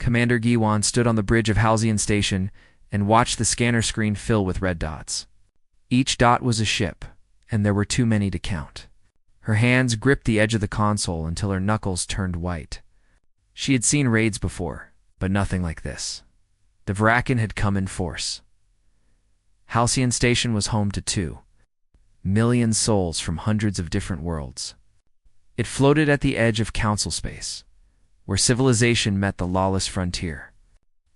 Commander Giwan stood on the bridge of Halcyon Station and watched the scanner screen fill with red dots. Each dot was a ship, and there were too many to count. Her hands gripped the edge of the console until her knuckles turned white. She had seen raids before, but nothing like this. The Vraken had come in force. Halcyon Station was home to 2 million souls from hundreds of different worlds. It floated at the edge of council space, where civilization met the lawless frontier.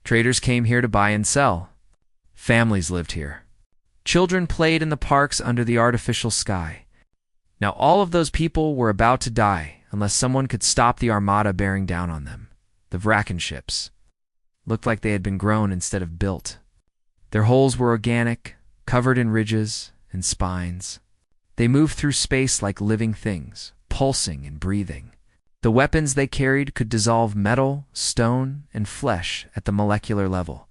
Traders came here to buy and sell. Families lived here. Children played in the parks under the artificial sky. Now all of those people were about to die unless someone could stop the armada bearing down on them. The Vraken ships looked like they had been grown instead of built. Their hulls were organic, covered in ridges and spines. They moved through space like living things, pulsing and breathing. The weapons they carried could dissolve metal, stone, and flesh at the molecular level.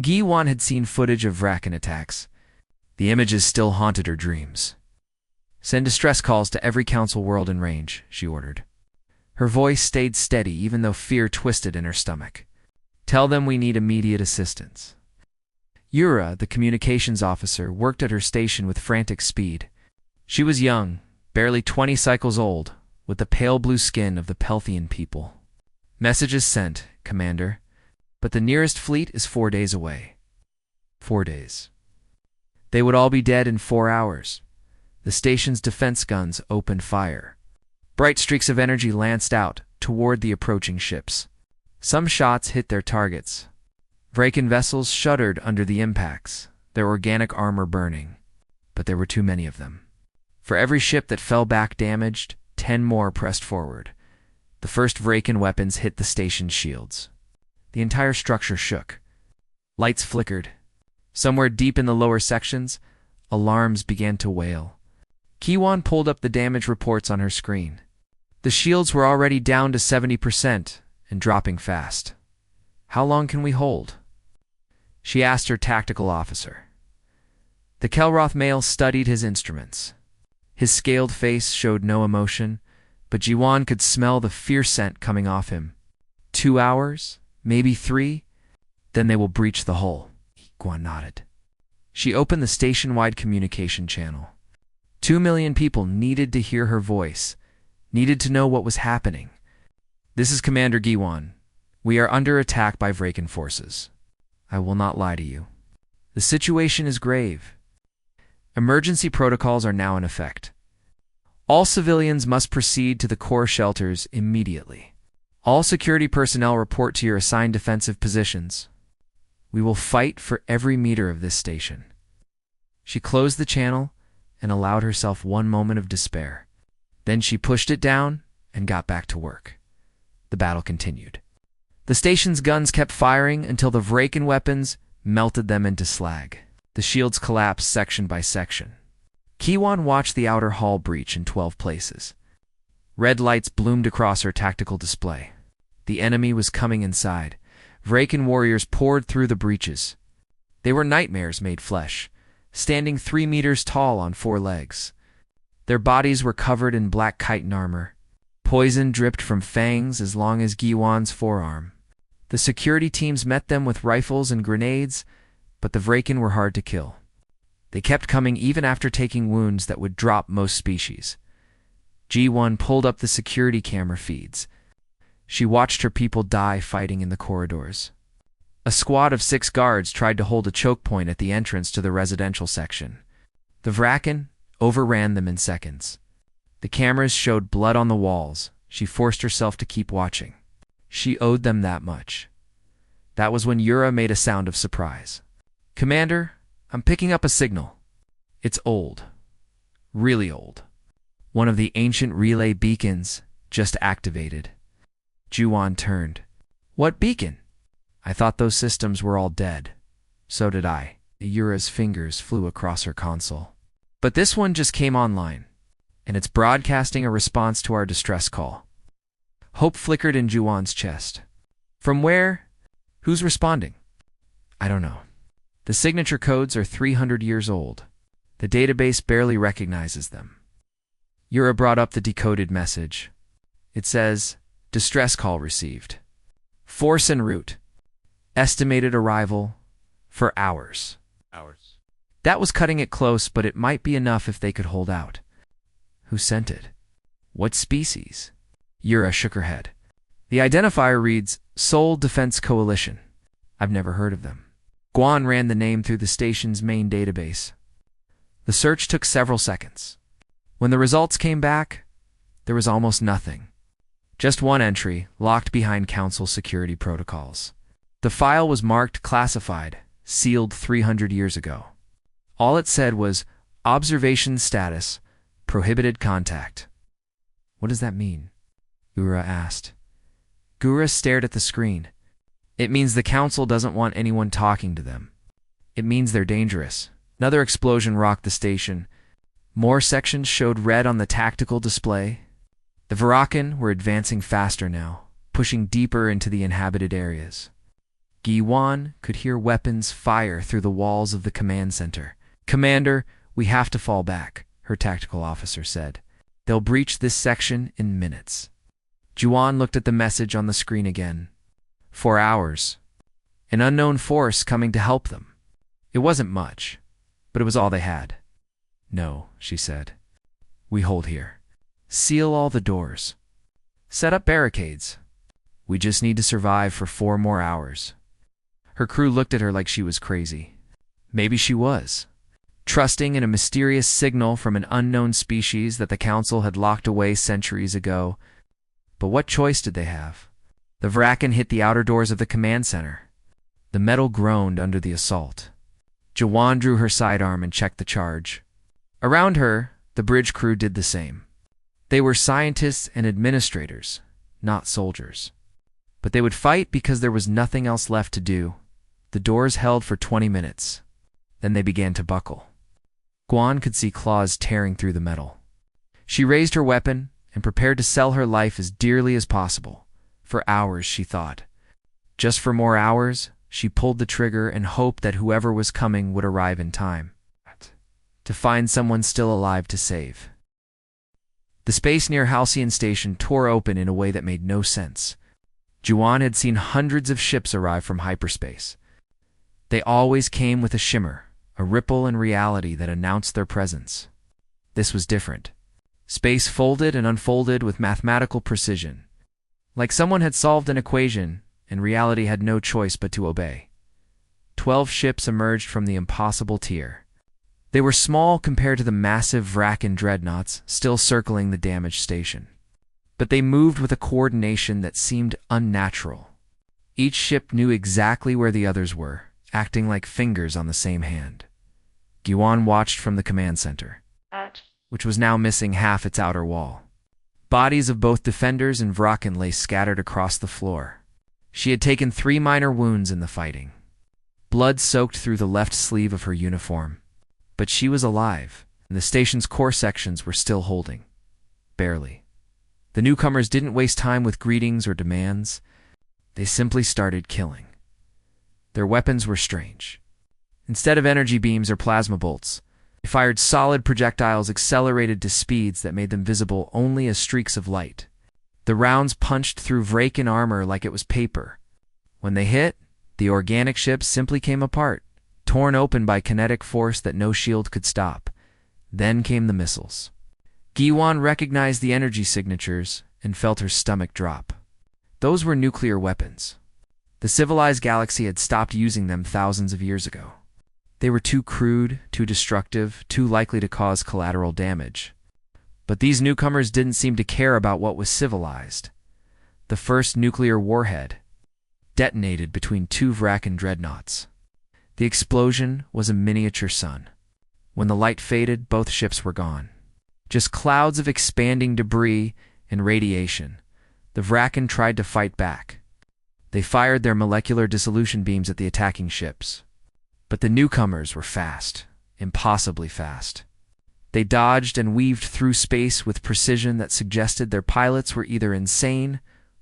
Giwan had seen footage of Vraken attacks. The images still haunted her dreams. "Send distress calls to every council world in range," she ordered. Her voice stayed steady even though fear twisted in her stomach. "Tell them we need immediate assistance." Yura, the communications officer, worked at her station with frantic speed. She was young, barely 20 cycles old, with the pale blue skin of the Pelthian people. "Messages sent, Commander, but the nearest fleet is 4 days away." 4 days. They would all be dead in 4 hours. The station's defense guns opened fire. Bright streaks of energy lanced out toward the approaching ships. Some shots hit their targets. Vraken vessels shuddered under the impacts, their organic armor burning. But there were too many of them. For every ship that fell back damaged, 10 more pressed forward. The first Vraken weapons hit the station's shields. The entire structure shook. Lights flickered. Somewhere deep in the lower sections, alarms began to wail. Kiwan pulled up the damage reports on her screen. The shields were already down to 70% and dropping fast. "How long can we hold?" she asked her tactical officer. The Kelroth male studied his instruments. His scaled face showed no emotion, but Jiwan could smell the fear scent coming off him. 2 hours? Maybe 3? Then they will breach the hull. Guan nodded. She opened the station-wide communication channel. 2 million people needed to hear her voice, needed to know what was happening. "This is Commander Giwan. We are under attack by Vraken forces. I will not lie to you. The situation is grave. Emergency protocols are now in effect. All civilians must proceed to the core shelters immediately. All security personnel report to your assigned defensive positions. We will fight for every meter of this station." She closed the channel and allowed herself one moment of despair. Then she pushed it down and got back to work. The battle continued. The station's guns kept firing until the Vraken weapons melted them into slag. The shields collapsed section by section. Kiwan watched the outer hull breach in 12 places. Red lights bloomed across her tactical display. The enemy was coming inside. Vraken warriors poured through the breaches. They were nightmares made flesh, standing 3 meters tall on 4 legs. Their bodies were covered in black chitin armor. Poison dripped from fangs as long as Giwan's forearm. The security teams met them with rifles and grenades, but the Vraken were hard to kill. They kept coming even after taking wounds that would drop most species. G1 pulled up the security camera feeds. She watched her people die fighting in the corridors. A squad of 6 guards tried to hold a choke point at the entrance to the residential section. The Vraken overran them in seconds. The cameras showed blood on the walls. She forced herself to keep watching. She owed them that much. That was when Yura made a sound of surprise. "Commander, I'm picking up a signal. It's old. Really old. One of the ancient relay beacons just activated." Juwan turned. "What beacon? I thought those systems were all dead." "So did I." Yura's fingers flew across her console. "But this one just came online, and it's broadcasting a response to our distress call." Hope flickered in Juwan's chest. "From where? Who's responding?" "I don't know. The signature codes are 300 years old. The database barely recognizes them." Yura brought up the decoded message. It says, "Distress call received." Force en route. Estimated arrival for hours. That was cutting it close, but it might be enough if they could hold out. Who sent it? What species? Yura shook her head. The identifier reads Seoul Defense Coalition. I've never heard of them. Guan ran the name through the station's main database. The search took several seconds. When the results came back, there was almost nothing. Just one entry, locked behind Council security protocols. The file was marked classified, sealed 300 years ago. All it said was, Observation status, prohibited contact. What does that mean? Gura asked. Gura stared at the screen. It means the Council doesn't want anyone talking to them. It means they're dangerous. Another explosion rocked the station. More sections showed red on the tactical display. The Varakan were advancing faster now, pushing deeper into the inhabited areas. Giwan could hear weapons fire through the walls of the command center. Commander, we have to fall back, her tactical officer said. They'll breach this section in minutes. Juan looked at the message on the screen again. 4 hours. An unknown force coming to help them. It wasn't much, but it was all they had. No, she said. We hold here. Seal all the doors. Set up barricades. We just need to survive for 4 more hours. Her crew looked at her like she was crazy. Maybe she was. Trusting in a mysterious signal from an unknown species that the Council had locked away centuries ago. But what choice did they have? The Vrakan hit the outer doors of the command center. The metal groaned under the assault. Jawan drew her sidearm and checked the charge. Around her, the bridge crew did the same. They were scientists and administrators, not soldiers. But they would fight because there was nothing else left to do. The doors held for 20 minutes. Then they began to buckle. Guan could see claws tearing through the metal. She raised her weapon and prepared to sell her life as dearly as possible. For hours, she thought. Just for more hours, she pulled the trigger and hoped that whoever was coming would arrive in time. To find someone still alive to save. The space near Halcyon Station tore open in a way that made no sense. Juan had seen hundreds of ships arrive from hyperspace. They always came with a shimmer, a ripple in reality that announced their presence. This was different. Space folded and unfolded with mathematical precision. Like someone had solved an equation, and reality had no choice but to obey. 12 ships emerged from the impossible tier. They were small compared to the massive Vrakan dreadnoughts still circling the damaged station. But they moved with a coordination that seemed unnatural. Each ship knew exactly where the others were, acting like fingers on the same hand. Guan watched from the command center, which was now missing half its outer wall. Bodies of both defenders and Vrakan lay scattered across the floor. She had taken 3 minor wounds in the fighting. Blood soaked through the left sleeve of her uniform. But she was alive, and the station's core sections were still holding. Barely. The newcomers didn't waste time with greetings or demands. They simply started killing. Their weapons were strange. Instead of energy beams or plasma bolts, they fired solid projectiles accelerated to speeds that made them visible only as streaks of light. The rounds punched through Vrakan armor like it was paper. When they hit, the organic ships simply came apart, torn open by kinetic force that no shield could stop. Then came the missiles. Giwan recognized the energy signatures and felt her stomach drop. Those were nuclear weapons. The civilized galaxy had stopped using them thousands of years ago. They were too crude, too destructive, too likely to cause collateral damage. But these newcomers didn't seem to care about what was civilized. The first nuclear warhead detonated between 2 Vrakan dreadnoughts. The explosion was a miniature sun. When the light faded, both ships were gone. Just clouds of expanding debris and radiation. The Vrakan tried to fight back. They fired their molecular dissolution beams at the attacking ships. But the newcomers were fast, impossibly fast. They dodged and weaved through space with precision that suggested their pilots were either insane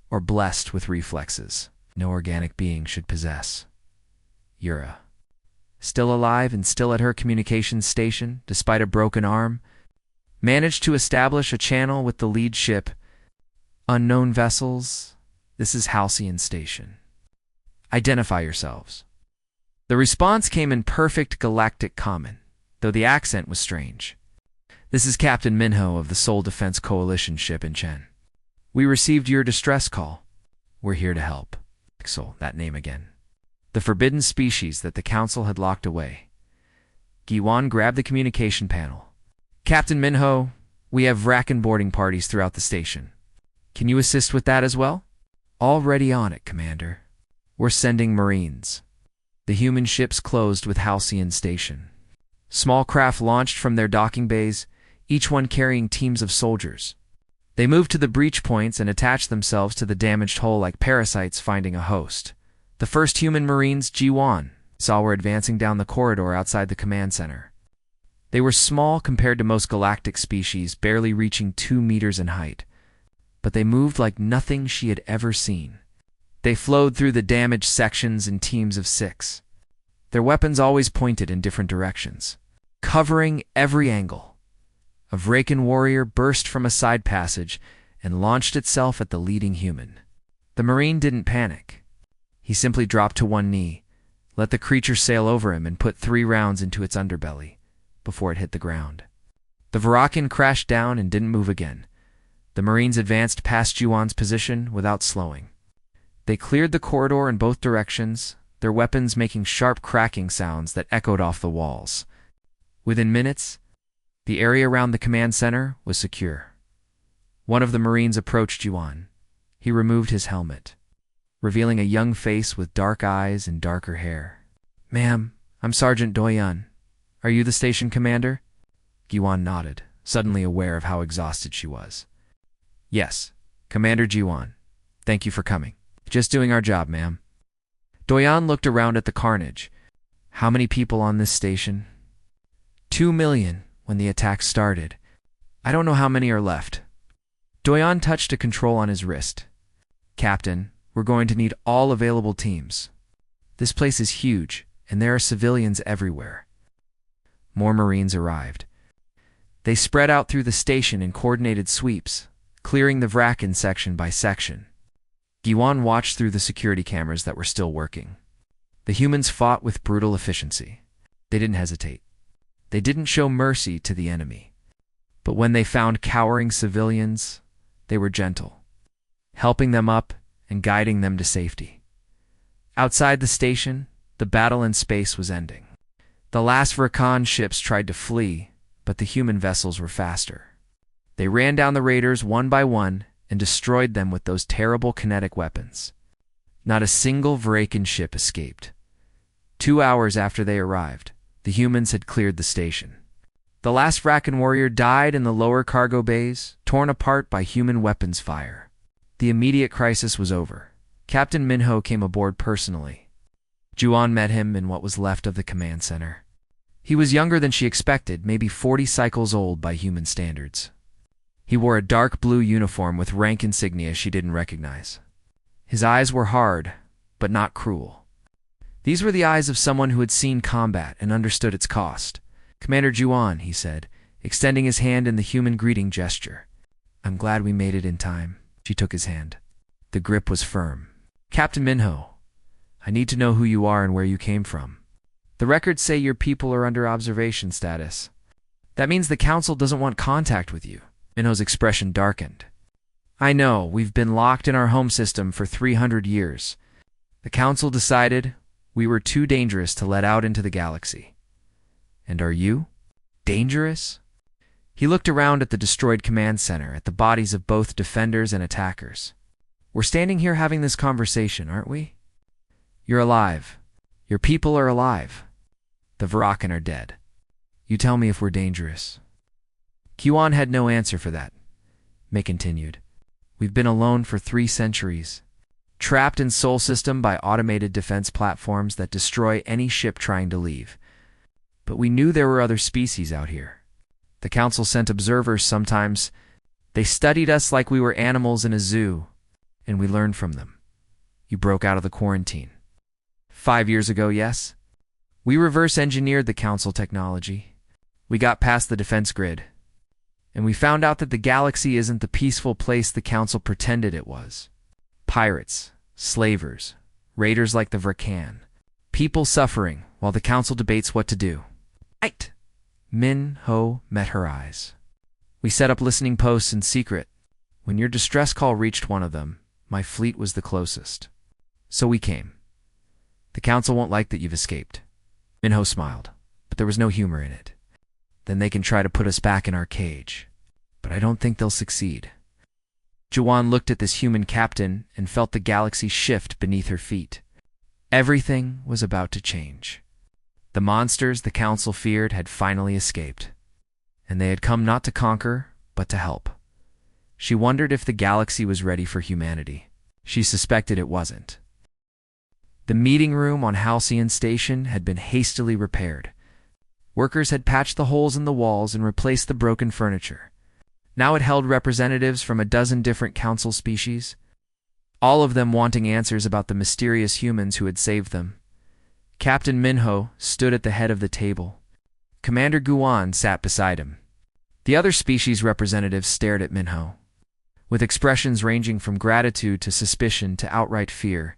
or blessed with reflexes no organic being should possess. Yura, still alive and still at her communications station, despite a broken arm, managed to establish a channel with the lead ship. Unknown vessels, This is Halcyon Station. Identify yourselves." The response came in perfect Galactic common, though the accent was strange. "This is Captain Minho of the Seoul Defense Coalition ship in Chen. We received your distress call. We're here to help." Seoul, that name again. The forbidden species that the Council had locked away. Giwan grabbed the communication panel. "Captain Minho, we have Vraken boarding parties throughout the station. Can you assist with that as well?" "Already on it, Commander. We're sending Marines." The human ships closed with Halcyon Station. Small craft launched from their docking bays, each one carrying teams of soldiers. They moved to the breach points and attached themselves to the damaged hull like parasites finding a host. The first human Marines, Ji-Wan, saw were advancing down the corridor outside the command center. They were small compared to most galactic species, barely reaching 2 meters in height. But they moved like nothing she had ever seen. They flowed through the damaged sections in teams of 6. Their weapons always pointed in different directions, covering every angle. A Vraken warrior burst from a side passage and launched itself at the leading human. The Marine didn't panic. He simply dropped to one knee, let the creature sail over him, and put 3 rounds into its underbelly before it hit the ground. The Vraken crashed down and didn't move again. The Marines advanced past Juwan's position without slowing. They cleared the corridor in both directions, their weapons making sharp cracking sounds that echoed off the walls. Within minutes, the area around the command center was secure. One of the Marines approached Juwan. He removed his helmet, revealing a young face with dark eyes and darker hair. "Ma'am, I'm Sergeant Doyan. Are you the station commander?" Giwan nodded, suddenly aware of how exhausted she was. "Yes, Commander Jiwan. Thank you for coming." "Just doing our job, ma'am." Doyan looked around at the carnage. "How many people on this station?" 2 million when the attack started. I don't know how many are left." Doyan touched a control on his wrist. "Captain, we're going to need all available teams. This place is huge, and there are civilians everywhere." More Marines arrived. They spread out through the station in coordinated sweeps, clearing the Vraken section by section. Giwan watched through the security cameras that were still working. The humans fought with brutal efficiency. They didn't hesitate. They didn't show mercy to the enemy. But when they found cowering civilians, they were gentle, helping them up and guiding them to safety. Outside the station, the battle in space was ending. The last Vraken ships tried to flee, but the human vessels were faster. They ran down the raiders one by one and destroyed them with those terrible kinetic weapons. Not a single Vraken ship escaped. 2 hours after they arrived, the humans had cleared the station. The last Vraken warrior died in the lower cargo bays, torn apart by human weapons fire. The immediate crisis was over. Captain Minho came aboard personally. Juwan met him in what was left of the command center. He was younger than she expected, maybe 40 cycles old by human standards. He wore a dark blue uniform with rank insignia she didn't recognize. His eyes were hard, but not cruel. These were the eyes of someone who had seen combat and understood its cost. "Commander Juwan," he said, extending his hand in the human greeting gesture. "I'm glad we made it in time." She took his hand. The grip was firm. "Captain Minho, I need to know who you are and where you came from. The records say your people are under observation status. That means the Council doesn't want contact with you." Minho's expression darkened. "I know, we've been locked in our home system for 300 years. The Council decided we were too dangerous to let out into the galaxy." "And are you? Dangerous?" He looked around at the destroyed command center, at the bodies of both defenders and attackers. "We're standing here having this conversation, aren't we? You're alive. Your people are alive. The Vraken are dead. You tell me if we're dangerous." Kiwan had no answer for that. May continued. "We've been alone for 3 centuries, trapped in Sol System by automated defense platforms that destroy any ship trying to leave. But we knew there were other species out here. The Council sent observers sometimes. They studied us like we were animals in a zoo, and we learned from them. You broke out of the quarantine. 5 years ago, yes? We reverse-engineered the Council technology. We got past the defense grid. And we found out that the galaxy isn't the peaceful place the Council pretended it was. pirates, slavers, raiders like the Vracan. People suffering while the council debates what to do. Right. Min-Ho met her eyes. We set up listening posts in secret. When your distress call reached one of them, my fleet was the closest. So we came. The council won't like that you've escaped. Min-Ho smiled, but there was no humor in it. Then they can try to put us back in our cage. But I don't think they'll succeed. Juwan looked at this human captain and felt the galaxy shift beneath her feet. Everything was about to change. The monsters the council feared had finally escaped, and they had come not to conquer, but to help. She wondered if the galaxy was ready for humanity. She suspected it wasn't. The meeting room on Halcyon Station had been hastily repaired. Workers had patched the holes in the walls and replaced the broken furniture. Now it held representatives from a dozen different council species, all of them wanting answers about the mysterious humans who had saved them. Captain Min-Ho stood at the head of the table. Commander Guan sat beside him. The other species representatives stared at Min-Ho. With expressions ranging from gratitude to suspicion to outright fear,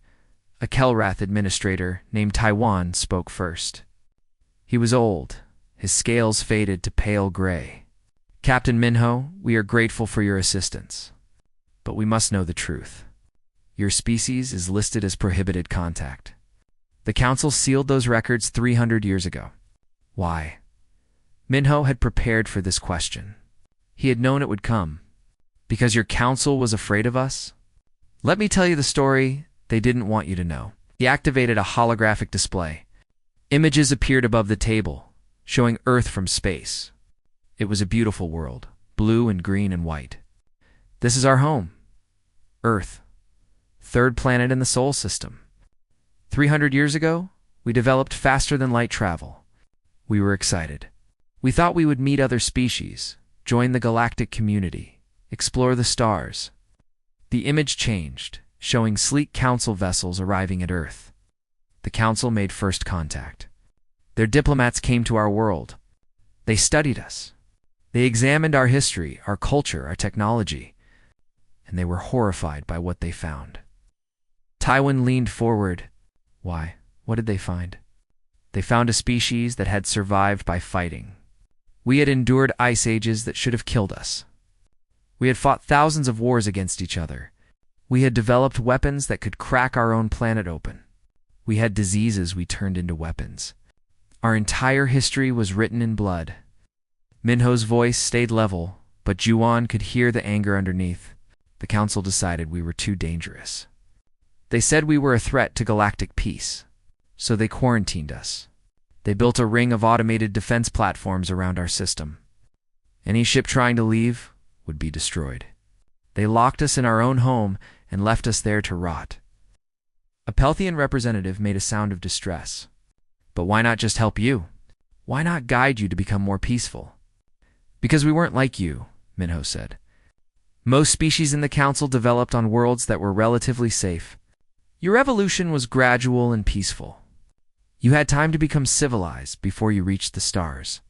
a Kelrath administrator named Taiwan spoke first. He was old. His scales faded to pale gray. Captain Min-Ho, we are grateful for your assistance. But we must know the truth. Your species is listed as prohibited contact. The council sealed those records 300 years ago. Why? Min-Ho had prepared for this question. He had known it would come. Because your council was afraid of us? Let me tell you the story they didn't want you to know. He activated a holographic display. Images appeared above the table, showing Earth from space. It was a beautiful world, blue and green and white. This is our home, Earth, third planet in the Sol system. 300 years ago, we developed faster than light travel. We were excited. We thought we would meet other species, join the galactic community, explore the stars. The image changed, showing sleek council vessels arriving at Earth. The council made first contact. Their diplomats came to our world. They studied us. They examined our history, our culture, our technology, and they were horrified by what they found. Taiwan leaned forward. Why? What did they find? They found a species that had survived by fighting. We had endured ice ages that should have killed us. We had fought thousands of wars against each other. We had developed weapons that could crack our own planet open. We had diseases we turned into weapons. Our entire history was written in blood. Min-Ho's voice stayed level, but Juwan could hear the anger underneath. The council decided we were too dangerous. They said we were a threat to galactic peace, so they quarantined us. They built a ring of automated defense platforms around our system. Any ship trying to leave would be destroyed. They locked us in our own home and left us there to rot. A Pelthian representative made a sound of distress. But why not just help you? Why not guide you to become more peaceful? Because we weren't like you, Min-Ho said. Most species in the council developed on worlds that were relatively safe. Your evolution was gradual and peaceful. You had time to become civilized before you reached the stars.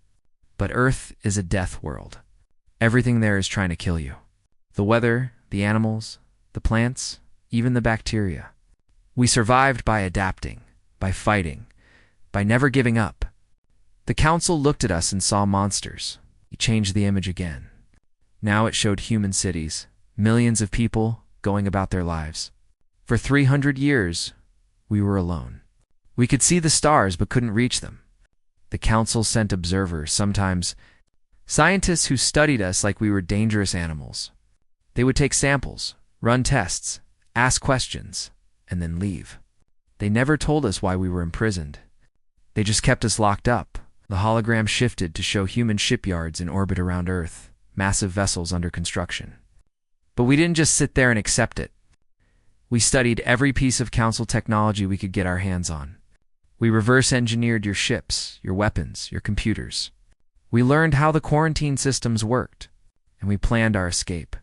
But Earth is a death world. Everything there is trying to kill you. The weather, the animals, the plants, even the bacteria. We survived by adapting, by fighting, by never giving up. The council looked at us and saw monsters. He changed the image again. Now it showed human cities, millions of people going about their lives. For 300 years, we were alone. We could see the stars but couldn't reach them. The council sent observers, sometimes scientists who studied us like we were dangerous animals. They would take samples, run tests, ask questions, and then leave. They never told us why we were imprisoned. They just kept us locked up. The hologram shifted to show human shipyards in orbit around Earth, massive vessels under construction. But we didn't just sit there and accept it. We studied every piece of council technology we could get our hands on. We reverse-engineered your ships, your weapons, your computers. We learned how the quarantine systems worked, and we planned our escape.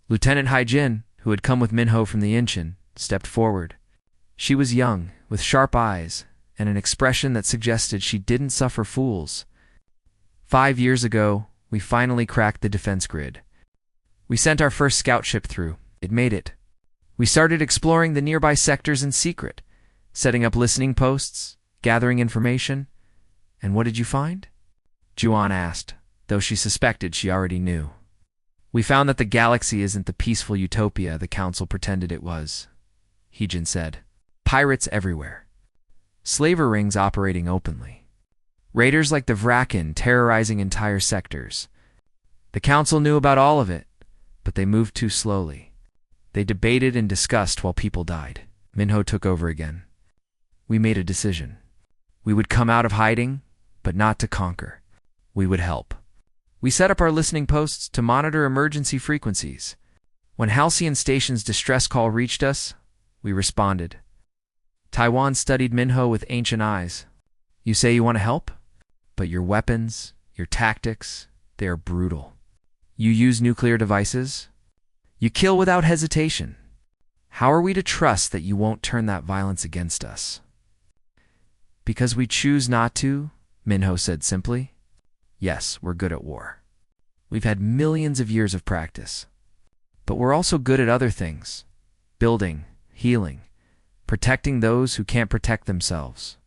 Lieutenant Haijin, who had come with Min-Ho from the Inchin, stepped forward. She was young, with sharp eyes, and an expression that suggested she didn't suffer fools. 5 years ago, we finally cracked the defense grid. We sent our first scout ship through. It made it. We started exploring the nearby sectors in secret, setting up listening posts, gathering information. And what did you find? Juan asked, though she suspected she already knew. We found that the galaxy isn't the peaceful utopia the Council pretended it was, Heejin said. Pirates everywhere. Slaver rings operating openly. Raiders like the Vraken terrorizing entire sectors. The Council knew about all of it, but they moved too slowly. They debated and discussed while people died. Minho took over again. We made a decision. We would come out of hiding, but not to conquer. We would help. We set up our listening posts to monitor emergency frequencies. When Halcyon Station's distress call reached us, we responded. Taiwan studied Minho with ancient eyes. You say you want to help? But your weapons, your tactics, they are brutal. You use nuclear devices? You kill without hesitation. How are we to trust that you won't turn that violence against us? Because we choose not to, Minho said simply. Yes, we're good at war. We've had millions of years of practice. But we're also good at other things. Building, healing, protecting those who can't protect themselves.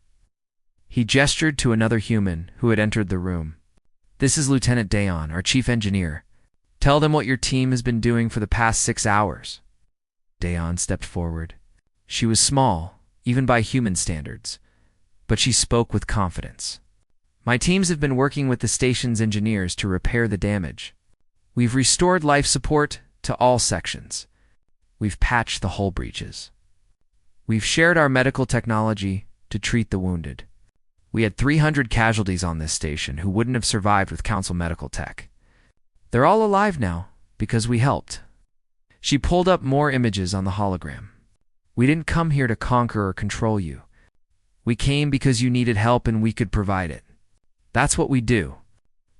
He gestured to another human who had entered the room. This is Lieutenant Dayon, our chief engineer. Tell them what your team has been doing for the past 6 hours. Dayon stepped forward. She was small, even by human standards, but she spoke with confidence. My teams have been working with the station's engineers to repair the damage. We've restored life support to all sections. We've patched the hull breaches. We've shared our medical technology to treat the wounded. We had 300 casualties on this station who wouldn't have survived with Council medical tech. They're all alive now because we helped. She pulled up more images on the hologram. We didn't come here to conquer or control you. We came because you needed help and we could provide it. That's what we do.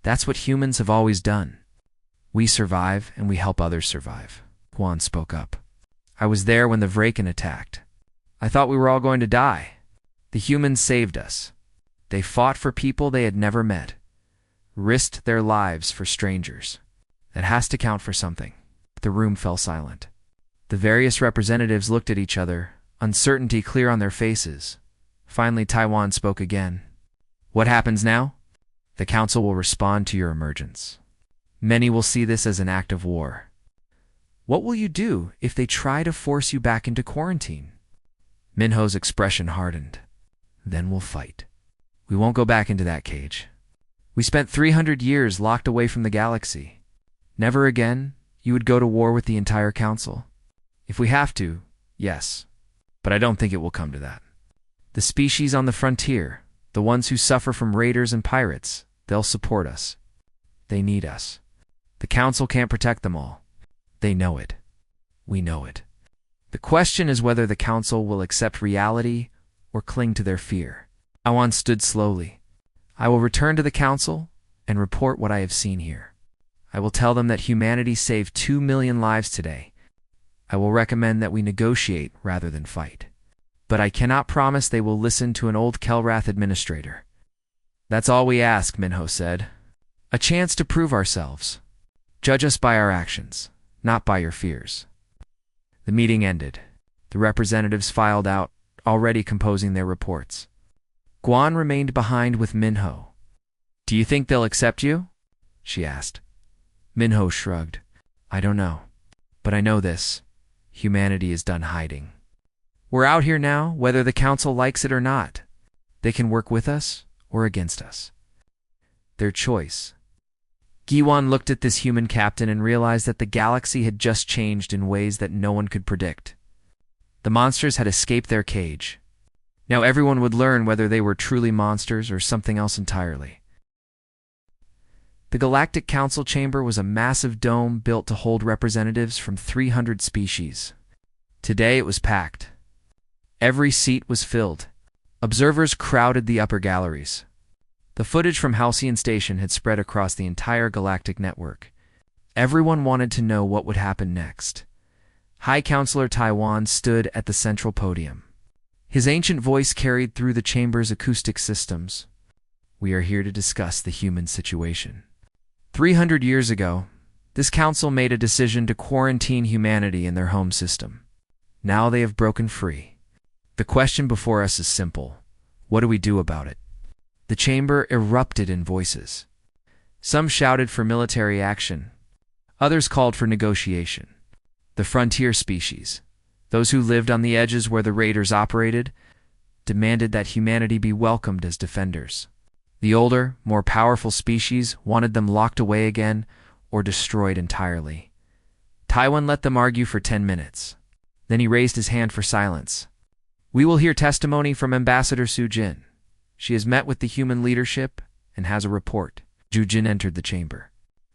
That's what humans have always done. We survive and we help others survive. Juan spoke up. I was there when the Vraken attacked. I thought we were all going to die. The humans saved us. They fought for people they had never met, risked their lives for strangers. That has to count for something. The room fell silent. The various representatives looked at each other, uncertainty clear on their faces. Finally, Taiwan spoke again. What happens now? The Council will respond to your emergence. Many will see this as an act of war. What will you do if they try to force you back into quarantine? Minho's expression hardened. Then we'll fight. We won't go back into that cage. We spent 300 years locked away from the galaxy. Never again you would go to war with the entire Council. If we have to, yes. But I don't think it will come to that. The species on the frontier, the ones who suffer from raiders and pirates, they'll support us. They need us. The Council can't protect them all. They know it. We know it. The question is whether the Council will accept reality or cling to their fear. Awan stood slowly. I will return to the Council and report what I have seen here. I will tell them that humanity saved 2 million lives today. I will recommend that we negotiate rather than fight. But I cannot promise they will listen to an old Kelrath administrator. That's all we ask, Minho said. A chance to prove ourselves. Judge us by our actions, not by your fears. The meeting ended. The representatives filed out, already composing their reports. Guan remained behind with Minho. Do you think they'll accept you? She asked. Minho shrugged. I don't know. But I know this. Humanity is done hiding. We're out here now, whether the Council likes it or not. They can work with us or against us. Their choice. Giwan looked at this human captain and realized that the galaxy had just changed in ways that no one could predict. The monsters had escaped their cage. Now everyone would learn whether they were truly monsters or something else entirely. The Galactic Council chamber was a massive dome built to hold representatives from 300 species. Today it was packed. Every seat was filled. Observers crowded the upper galleries. The footage from Halcyon Station had spread across the entire galactic network. Everyone wanted to know what would happen next. High Counselor Taiwan stood at the central podium. His ancient voice carried through the chamber's acoustic systems. We are here to discuss the human situation. 300 years ago, this council made a decision to quarantine humanity in their home system. Now they have broken free. The question before us is simple. What do we do about it? The chamber erupted in voices. Some shouted for military action. Others called for negotiation. The frontier species, those who lived on the edges where the raiders operated, demanded that humanity be welcomed as defenders. The older, more powerful species wanted them locked away again or destroyed entirely. Taiwan let them argue for 10 minutes. Then he raised his hand for silence. We will hear testimony from Ambassador Su Jin. She has met with the human leadership and has a report. Su Jin entered the chamber.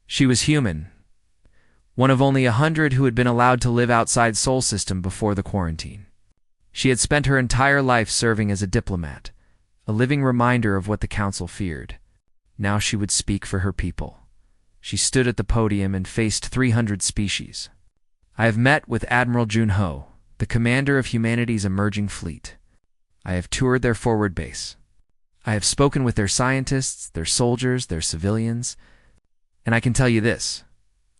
She was human, one of only 100 who had been allowed to live outside Sol System before the quarantine. She had spent her entire life serving as a diplomat, a living reminder of what the council feared. Now she would speak for her people. She stood at the podium and faced 300 species. I have met with Admiral Junho, the commander of humanity's emerging fleet. I have toured their forward base. I have spoken with their scientists, their soldiers, their civilians, and I can tell you this.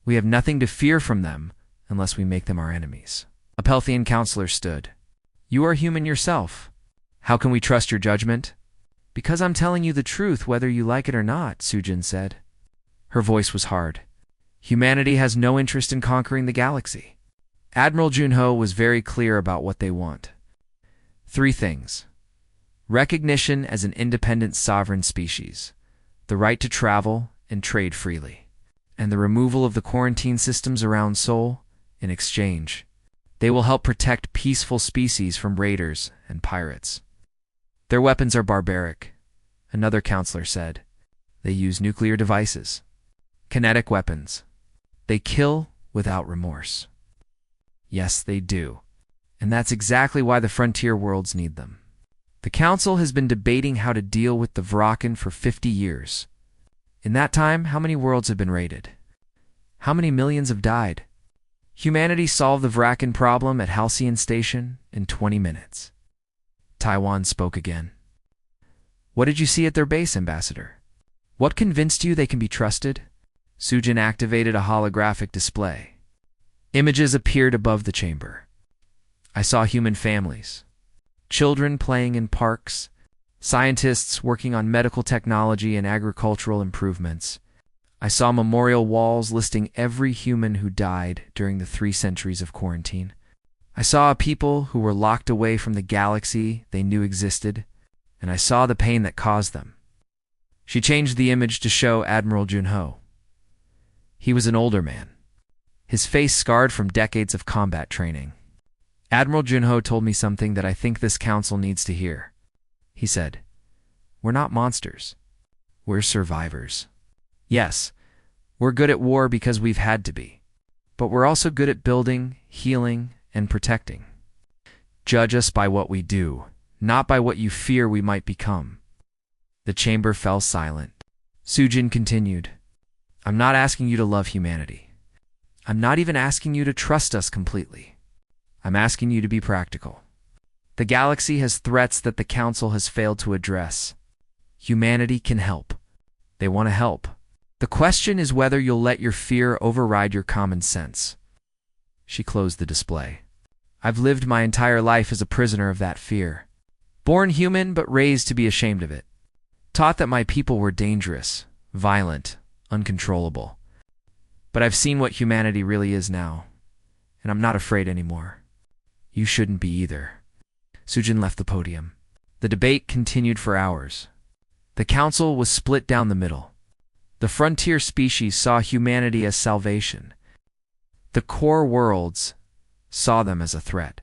We have nothing to fear from them unless we make them our enemies. A Pelthian counselor stood. You are human yourself. How can we trust your judgment? Because I'm telling you the truth whether you like it or not, Su Jin said. Her voice was hard. Humanity has no interest in conquering the galaxy. Admiral Junho was very clear about what they want. 3 things. Recognition as an independent sovereign species, the right to travel and trade freely, and the removal of the quarantine systems around Sol. In exchange, they will help protect peaceful species from raiders and pirates. Their weapons are barbaric, another counselor said. They use nuclear devices, kinetic weapons. They kill without remorse. Yes, they do. And that's exactly why the frontier worlds need them. The council has been debating how to deal with the Vraken for 50 years. In that time, how many worlds have been raided? How many millions have died? Humanity solved the Vraken problem at Halcyon Station in 20 minutes. Taiwan spoke again. What did you see at their base, Ambassador? What convinced you they can be trusted? Su Jin activated a holographic display. Images appeared above the chamber. I saw human families, children playing in parks, scientists working on medical technology and agricultural improvements. I saw memorial walls listing every human who died during the 3 centuries of quarantine. I saw a people who were locked away from the galaxy they knew existed, and I saw the pain that caused them. She changed the image to show Admiral Junho. He was an older man, his face scarred from decades of combat training. Admiral Junho told me something that I think this council needs to hear. He said, "We're not monsters. We're survivors. Yes, we're good at war because we've had to be, but we're also good at building, healing, and protecting. Judge us by what we do, not by what you fear we might become." The chamber fell silent. Su Jin continued, I'm not asking you to love humanity. I'm not even asking you to trust us completely. I'm asking you to be practical. The galaxy has threats that the Council has failed to address. Humanity can help. They want to help. The question is whether you'll let your fear override your common sense. She closed the display. I've lived my entire life as a prisoner of that fear. Born human but raised to be ashamed of it. Taught that my people were dangerous, violent, uncontrollable. But I've seen what humanity really is now, and I'm not afraid anymore. You shouldn't be either. Su Jin left the podium. The debate continued for hours. The council was split down the middle. The frontier species saw humanity as salvation. The core worlds saw them as a threat.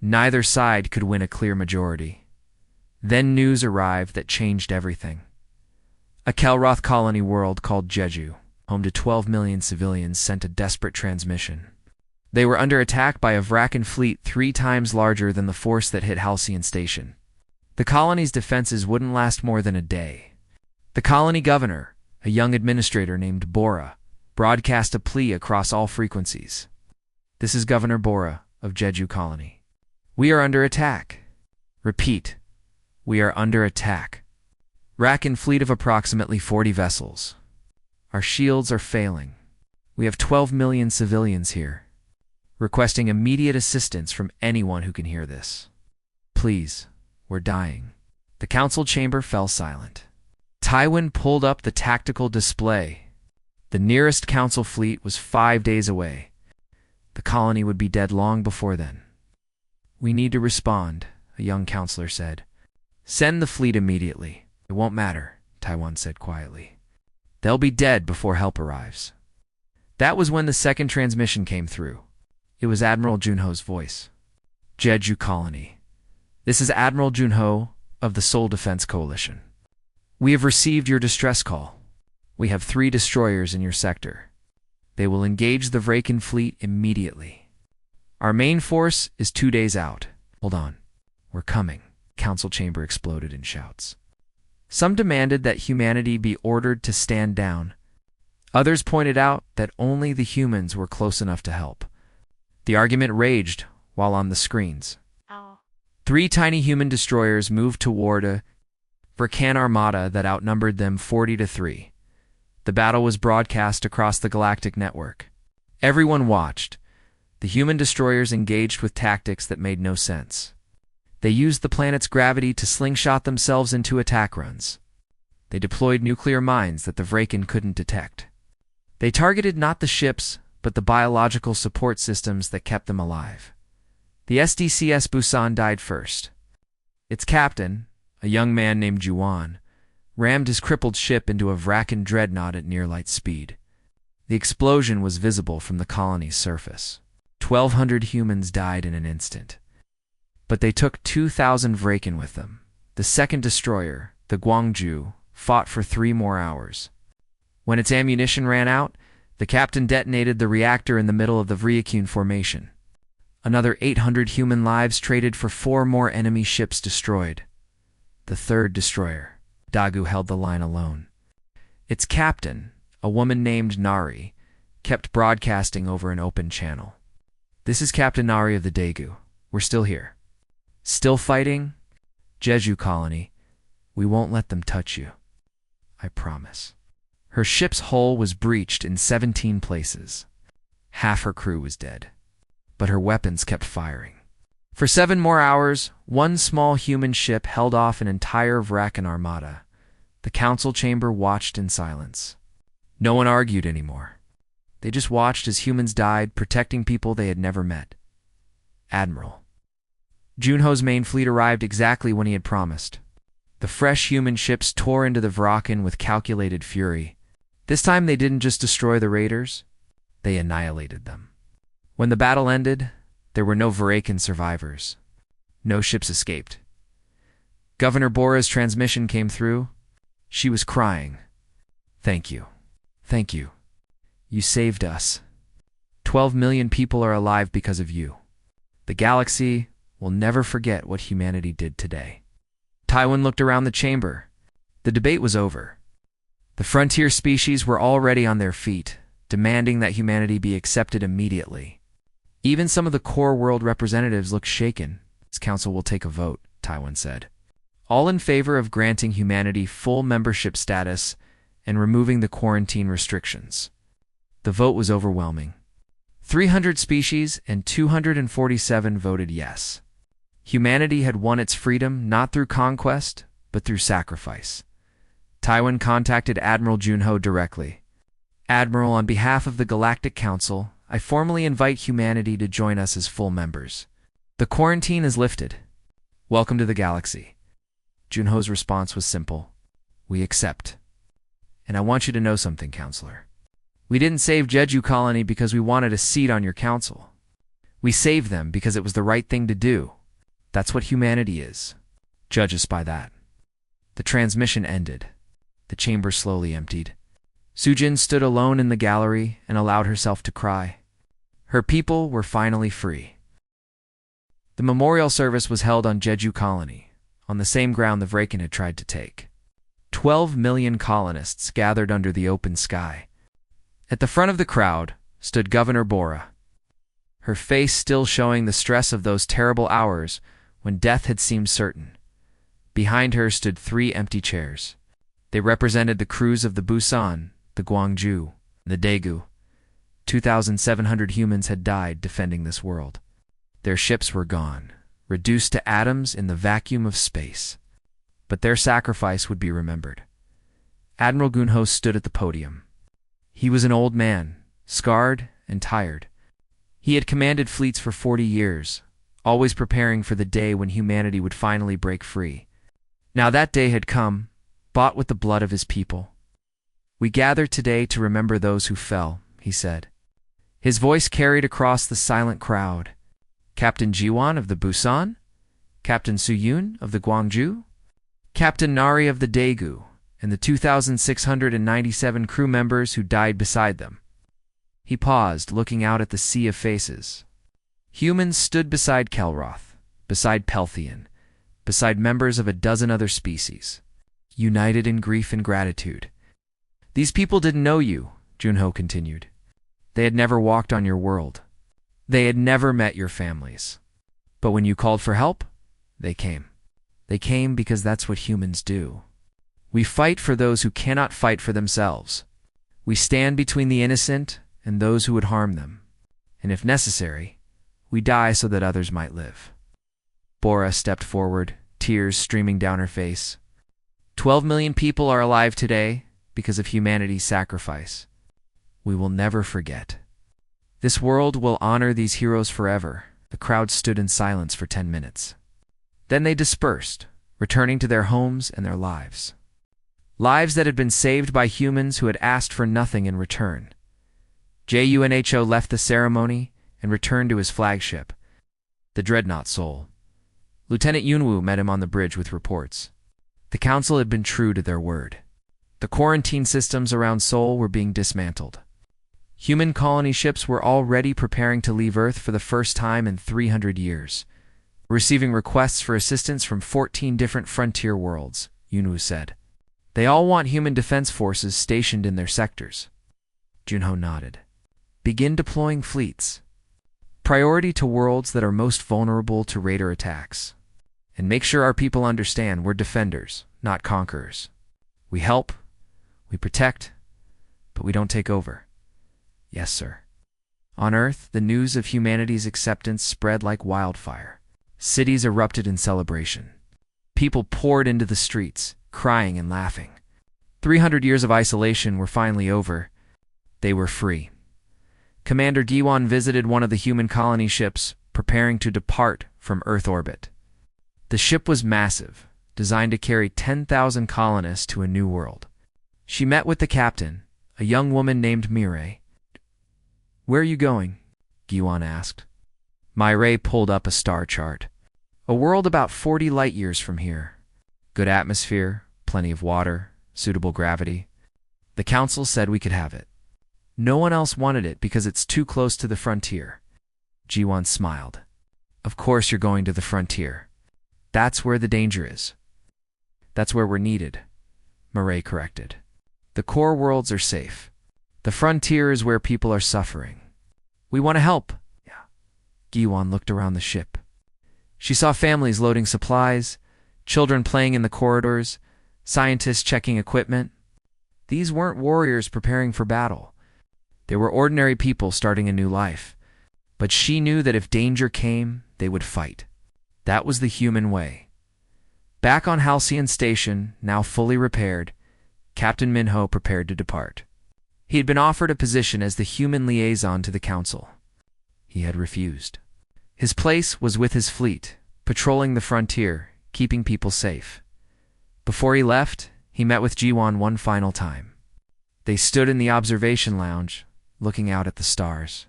Neither side could win a clear majority. Then news arrived that changed everything. A Kelroth colony world called Jeju, home to 12 million civilians, sent a desperate transmission. They were under attack by a Vraken fleet 3 times larger than the force that hit Halcyon Station. The colony's defenses wouldn't last more than a day. The colony governor, a young administrator named Bora, broadcast a plea across all frequencies. This is Governor Bora of Jeju Colony. We are under attack. Repeat, we are under attack. Vraken fleet of approximately 40 vessels. Our shields are failing. We have 12 million civilians here. requesting immediate assistance from anyone who can hear this. Please, we're dying. The council chamber fell silent. Tywin pulled up the tactical display. The nearest council fleet was 5 days away. The colony would be dead long before then. We need to respond, a young counselor said. Send the fleet immediately. It won't matter, Tywin said quietly. They'll be dead before help arrives. That was when the second transmission came through. It was Admiral Junho's voice. Jeju Colony. This is Admiral Junho of the Seoul Defense Coalition. We have received your distress call. We have 3 destroyers in your sector. They will engage the Vraken fleet immediately. Our main force is 2 days out. Hold on. We're coming. Council chamber exploded in shouts. Some demanded that humanity be ordered to stand down. Others pointed out that only the humans were close enough to help. The argument raged while on the screens. 3 tiny human destroyers moved toward a Vraken armada that outnumbered them 40-3. The battle was broadcast across the galactic network. Everyone watched. The human destroyers engaged with tactics that made no sense. They used the planet's gravity to slingshot themselves into attack runs. They deployed nuclear mines that the Vraken couldn't detect. They targeted not the ships, but the biological support systems that kept them alive. The SDCS Busan died first. Its captain, a young man named Juan, rammed his crippled ship into a Vraken dreadnought at near light speed. The explosion was visible from the colony's surface. 1,200 humans died in an instant. But they took 2,000 Vraken with them. The second destroyer, the Gwangju, fought for 3 more hours. When its ammunition ran out, the captain detonated the reactor in the middle of the Vraken formation. Another 800 human lives traded for 4 more enemy ships destroyed. The third destroyer, Dagu, held the line alone. Its captain, a woman named Nari, kept broadcasting over an open channel. This is Captain Nari of the Daegu. We're still here. Still fighting? Jeju Colony. We won't let them touch you. I promise. Her ship's hull was breached in 17 places. Half her crew was dead. But her weapons kept firing. For 7 more hours, 1 small human ship held off an entire Vraken armada. The council chamber watched in silence. No one argued anymore. They just watched as humans died, protecting people they had never met. Admiral. Junho's main fleet arrived exactly when he had promised. The fresh human ships tore into the Vraken with calculated fury. This time they didn't just destroy the raiders, they annihilated them. When the battle ended, there were no Vraken survivors. No ships escaped. Governor Bora's transmission came through. She was crying. Thank you. Thank you. You saved us. 12 million people are alive because of you. The galaxy will never forget what humanity did today. Tywin looked around the chamber. The debate was over. The frontier species were already on their feet, demanding that humanity be accepted immediately. Even some of the core world representatives looked shaken. This council will take a vote, Tywin said. All in favor of granting humanity full membership status and removing the quarantine restrictions. The vote was overwhelming. 300 species and 247 voted yes. Humanity had won its freedom not through conquest, but through sacrifice. Tywin contacted Admiral Junho directly. Admiral, on behalf of the Galactic Council, I formally invite humanity to join us as full members. The quarantine is lifted. Welcome to the galaxy. Junho's response was simple. We accept. And I want you to know something, Counselor. We didn't save Jeju Colony because we wanted a seat on your council. We saved them because it was the right thing to do. That's what humanity is. Judge us by that. The transmission ended. The chamber slowly emptied. Sujin stood alone in the gallery and allowed herself to cry. Her people were finally free. The memorial service was held on Jeju Colony, on the same ground the Vraken had tried to take. 12 million colonists gathered under the open sky. At the front of the crowd stood Governor Bora, her face still showing the stress of those terrible hours when death had seemed certain. Behind her stood 3 empty chairs. They represented the crews of the Busan, the Gwangju, and the Daegu. 2,700 humans had died defending this world. Their ships were gone, reduced to atoms in the vacuum of space. But their sacrifice would be remembered. Admiral Gunho stood at the podium. He was an old man, scarred and tired. He had commanded fleets for 40 years, always preparing for the day when humanity would finally break free. Now that day had come, bought with the blood of his people. "We gather today to remember those who fell," he said. His voice carried across the silent crowd. Captain Jiwan of the Busan? Captain Suyun of the Gwangju? Captain Nari of the Daegu, and the 2,697 crew members who died beside them. He paused, looking out at the sea of faces. Humans stood beside Kelroth, beside Pelthian, beside members of a dozen other species, united in grief and gratitude. "These people didn't know you," Junho continued. "They had never walked on your world. They had never met your families. But when you called for help, they came. They came because that's what humans do. We fight for those who cannot fight for themselves. We stand between the innocent and those who would harm them. And if necessary, we die so that others might live." Bora stepped forward, tears streaming down her face. 12 million people are alive today because of humanity's sacrifice. We will never forget. This world will honor these heroes forever. The crowd stood in silence for 10 minutes. Then they dispersed, returning to their homes and their lives. Lives that had been saved by humans who had asked for nothing in return. JUNHO left the ceremony and returned to his flagship, the Dreadnought Seoul. Lieutenant Yunwoo met him on the bridge with reports. The council had been true to their word. The quarantine systems around Seoul were being dismantled. Human colony ships were already preparing to leave Earth for the first time in 300 years, receiving requests for assistance from 14 different frontier worlds, Yunwoo said. They all want human defense forces stationed in their sectors. Junho nodded. Begin deploying fleets. Priority to worlds that are most vulnerable to raider attacks. And make sure our people understand we're defenders, not conquerors. We help, we protect, but we don't take over. Yes, sir. On Earth, the news of humanity's acceptance spread like wildfire. Cities erupted in celebration. People poured into the streets, crying and laughing. 300 years of isolation were finally over. They were free. Commander Giwan visited one of the human colony ships, preparing to depart from Earth orbit. The ship was massive, designed to carry 10,000 colonists to a new world. She met with the captain, a young woman named Mireille. "Where are you going?" Giwan asked. Mireille pulled up a star chart. "A world about 40 light years from here. Good atmosphere, plenty of water, suitable gravity. The council said we could have it. No one else wanted it because it's too close to the frontier." Giwan smiled. "Of course you're going to the frontier. That's where the danger is." "That's where we're needed," Mireille corrected. "The core worlds are safe. The frontier is where people are suffering. We want to help." Yeah. Giwan looked around the ship. She saw families loading supplies, children playing in the corridors, scientists checking equipment. These weren't warriors preparing for battle. They were ordinary people starting a new life. But she knew that if danger came, they would fight. That was the human way. Back on Halcyon Station, now fully repaired, Captain Minho prepared to depart. He had been offered a position as the human liaison to the council. He had refused. His place was with his fleet, patrolling the frontier, keeping people safe. Before he left, he met with Jiwan one final time. They stood in the observation lounge, looking out at the stars.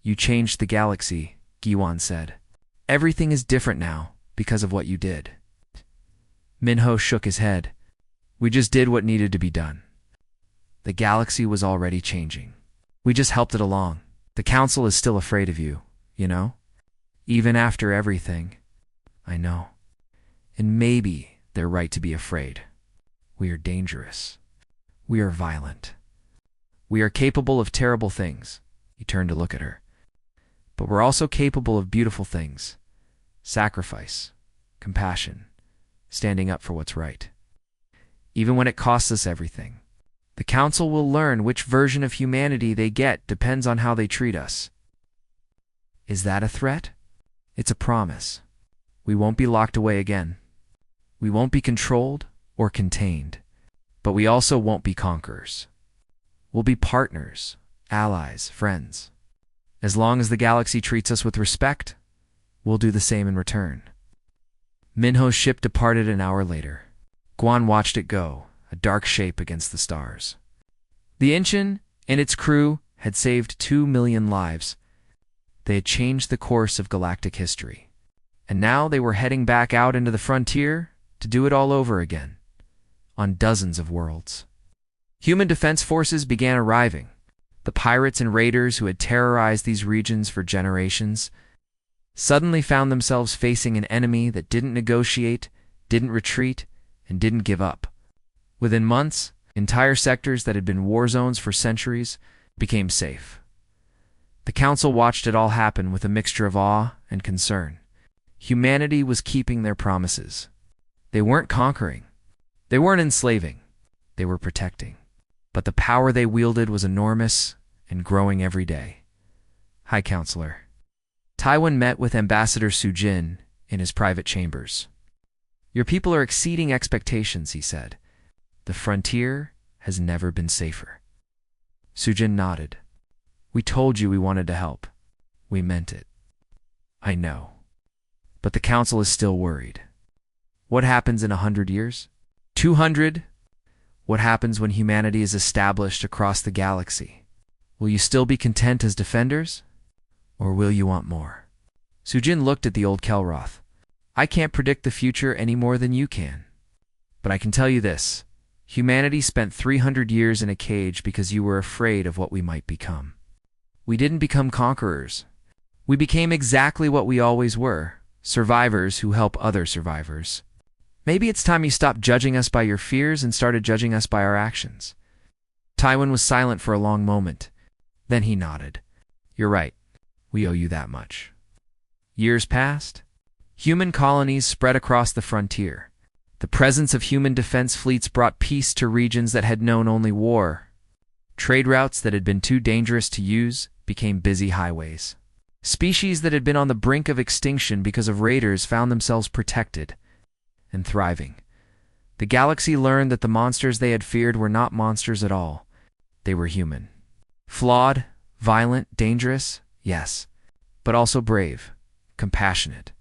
"You changed the galaxy," Giwan said. "Everything is different now because of what you did." Minho shook his head. "We just did what needed to be done. The galaxy was already changing. We just helped it along. The council is still afraid of you, you know? Even after everything." "I know. And maybe they're right to be afraid. We are dangerous. We are violent. We are capable of terrible things." He turned to look at her. "But we're also capable of beautiful things. Sacrifice, compassion, standing up for what's right. Even when it costs us everything." The Council will learn which version of humanity they get depends on how they treat us. Is that a threat? It's a promise. We won't be locked away again. We won't be controlled or contained, but we also won't be conquerors. We'll be partners, allies, friends. As long as the galaxy treats us with respect, we'll do the same in return. Minho's ship departed an hour later. Guan watched it go, a dark shape against the stars. The Inchin and its crew had saved 2 million lives. They had changed the course of galactic history. And now they were heading back out into the frontier to do it all over again, on dozens of worlds. Human defense forces began arriving. The pirates and raiders who had terrorized these regions for generations suddenly found themselves facing an enemy that didn't negotiate, didn't retreat, and didn't give up. Within months, entire sectors that had been war zones for centuries became safe. The Council watched it all happen with a mixture of awe and concern. Humanity was keeping their promises. They weren't conquering. They weren't enslaving. They were protecting. But the power they wielded was enormous and growing every day. High Counselor. Taiwan met with Ambassador Su Jin in his private chambers. Your people are exceeding expectations, he said. The frontier has never been safer. Su Jin nodded. We told you we wanted to help. We meant it. I know. But the Council is still worried. What happens in 100 years? 200? What happens when humanity is established across the galaxy? Will you still be content as defenders? Or will you want more? Su Jin looked at the old Kelroth. I can't predict the future any more than you can. But I can tell you this. Humanity spent 300 years in a cage because you were afraid of what we might become. We didn't become conquerors. We became exactly what we always were, survivors who help other survivors. Maybe it's time you stopped judging us by your fears and started judging us by our actions. Taiwan was silent for a long moment. Then he nodded. You're right. We owe you that much. Years passed. Human colonies spread across the frontier. The presence of human defense fleets brought peace to regions that had known only war. Trade routes that had been too dangerous to use became busy highways. Species that had been on the brink of extinction because of raiders found themselves protected and thriving. The galaxy learned that the monsters they had feared were not monsters at all. They were human. Flawed, violent, dangerous, yes, but also brave, compassionate,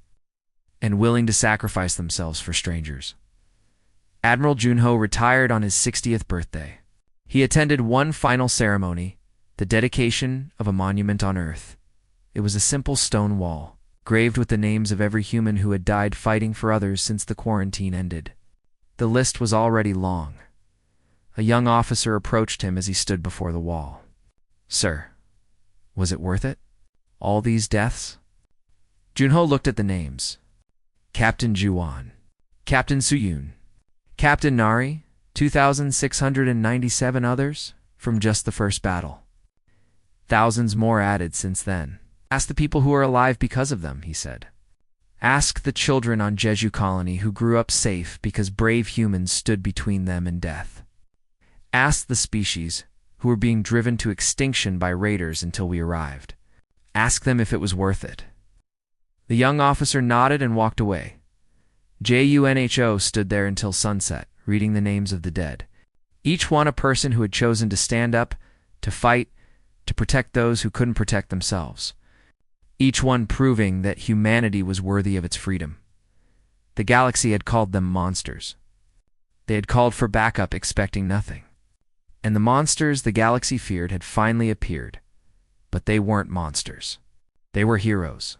and willing to sacrifice themselves for strangers. Admiral Junho retired on his 60th birthday. He attended one final ceremony, the dedication of a monument on Earth. It was a simple stone wall, graved with the names of every human who had died fighting for others since the quarantine ended. The list was already long. A young officer approached him as he stood before the wall. Sir, was it worth it? All these deaths? Junho looked at the names. Captain Juan, Captain Suyun, Captain Nari, 2,697 others from just the first battle. Thousands more added since then. Ask the people who are alive because of them, he said. Ask the children on Jeju Colony who grew up safe because brave humans stood between them and death. Ask the species who were being driven to extinction by raiders until we arrived. Ask them if it was worth it. The young officer nodded and walked away. JUNHO stood there until sunset, reading the names of the dead. Each one a person who had chosen to stand up, to fight, to protect those who couldn't protect themselves. Each one proving that humanity was worthy of its freedom. The galaxy had called them monsters. They had called for backup expecting nothing. And the monsters the galaxy feared had finally appeared. But they weren't monsters. They were heroes.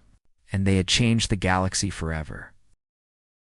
And they had changed the galaxy forever.